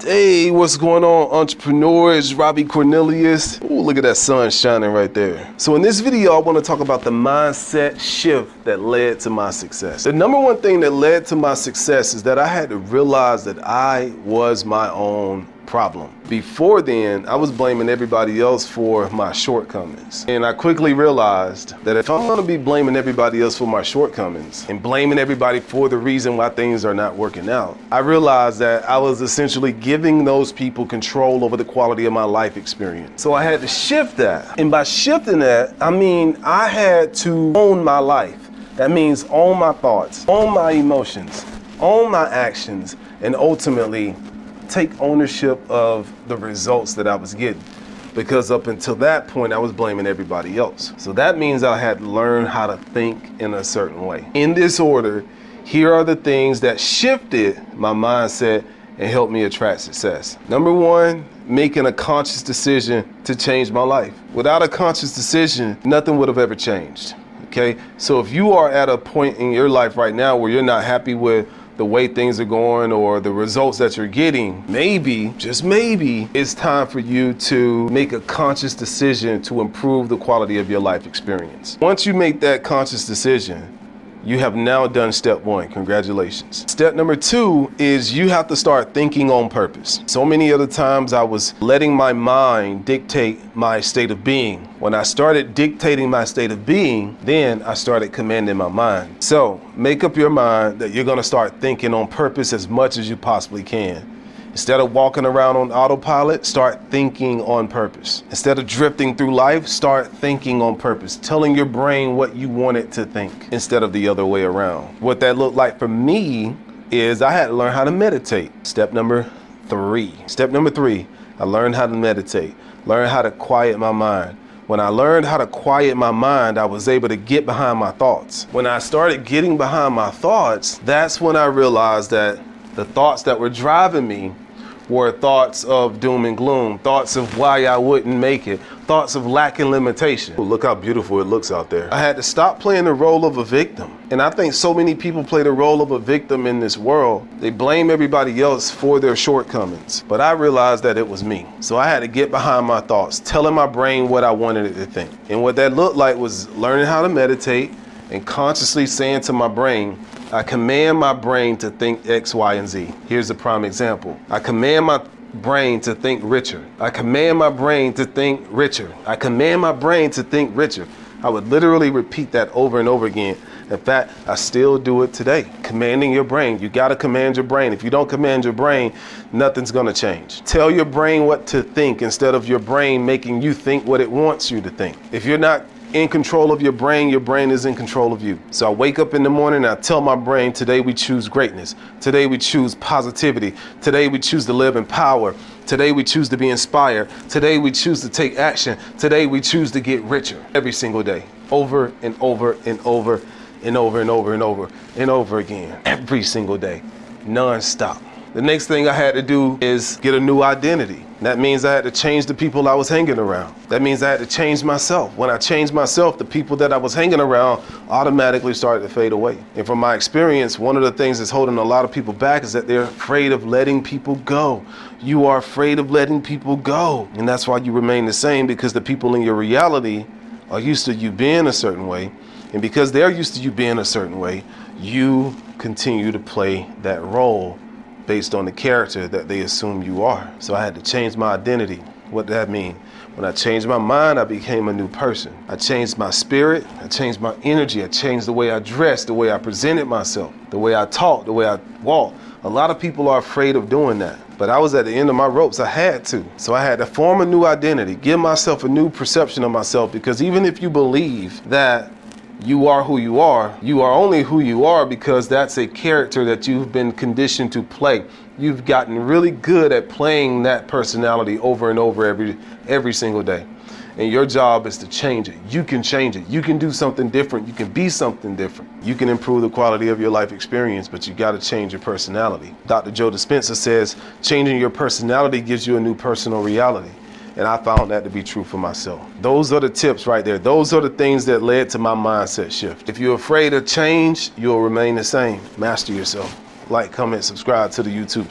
Hey, what's going on, entrepreneurs? Robbie Cornelius. Ooh, look at that sun shining right there. So in this video, I want to talk about the mindset shift that led to my success. The number one thing that led to my success is that I had to realize that I was my own problem. Before then, I was blaming everybody else for my shortcomings. And I quickly realized that if I'm gonna be blaming everybody else for my shortcomings and blaming everybody for the reason why things are not working out, I realized that I was essentially giving those people control over the quality of my life experience. So I had to shift that. And by shifting that, I mean, I had to own my life. That means own my thoughts, own my emotions, own my actions, and ultimately take ownership of the results that I was getting, because up until that point I was blaming everybody else. So that means I had to learn how to think in a certain way. In this order, here are the things that shifted my mindset and helped me attract success. Number one, making a conscious decision to change my life. Without a conscious decision, nothing would have ever changed. Okay, so if you are at a point in your life right now where you're not happy with the way things are going or the results that you're getting, maybe, just maybe, it's time for you to make a conscious decision to improve the quality of your life experience. Once you make that conscious decision, you have now done step one. Congratulations. Step number two is you have to start thinking on purpose. So many other times I was letting my mind dictate my state of being. When I started dictating my state of being, then I started commanding my mind. So make up your mind that you're gonna start thinking on purpose as much as you possibly can. Instead of walking around on autopilot, start thinking on purpose. Instead of drifting through life, start thinking on purpose, telling your brain what you want it to think instead of the other way around. What that looked like for me is I had to learn how to meditate. Step number three, I learned how to meditate, learn how to quiet my mind. When I learned how to quiet my mind, I was able to get behind my thoughts. When I started getting behind my thoughts, that's when I realized that the thoughts that were driving me were thoughts of doom and gloom, thoughts of why I wouldn't make it, thoughts of lack and limitation. Ooh, look how beautiful it looks out there. I had to stop playing the role of a victim. And I think so many people play the role of a victim in this world. They blame everybody else for their shortcomings. But I realized that it was me. So I had to get behind my thoughts, telling my brain what I wanted it to think. And what that looked like was learning how to meditate and consciously saying to my brain, I command my brain to think X, Y, and Z. Here's a prime example. I command my brain to think richer. I command my brain to think richer. I command my brain to think richer. I would literally repeat that over and over again. In fact, I still do it today. Commanding your brain. You gotta command your brain. If you don't command your brain, nothing's gonna change. Tell your brain what to think instead of your brain making you think what it wants you to think. If you're not in control of your brain is in control of you. So I wake up in the morning and I tell my brain, today we choose greatness. Today we choose positivity. Today we choose to live in power. Today we choose to be inspired. Today we choose to take action. Today we choose to get richer. Every single day, over and over and over and over and over and over and over again. Every single day, non-stop. The next thing I had to do is get a new identity. That means I had to change the people I was hanging around. That means I had to change myself. When I changed myself, the people that I was hanging around automatically started to fade away. And from my experience, one of the things that's holding a lot of people back is that they're afraid of letting people go. You are afraid of letting people go. And that's why you remain the same, because the people in your reality are used to you being a certain way. And because they're used to you being a certain way, you continue to play that role based on the character that they assume you are. So I had to change my identity. What did that mean? When I changed my mind, I became a new person. I changed my spirit, I changed my energy, I changed the way I dressed, the way I presented myself, the way I talked, the way I walked. A lot of people are afraid of doing that. But I was at the end of my ropes, I had to. So I had to form a new identity, give myself a new perception of myself, because even if you believe that you are who you are only who you are because that's a character that you've been conditioned to play. You've gotten really good at playing that personality over and over every single day. And your job is to change it. You can change it. You can do something different. You can be something different. You can improve the quality of your life experience, but you got to change your personality. Dr. Joe Dispenza says, changing your personality gives you a new personal reality. And I found that to be true for myself. Those are the tips right there. Those are the things that led to my mindset shift. If you're afraid of change, you'll remain the same. Master yourself. Like, comment, subscribe to the YouTube channel.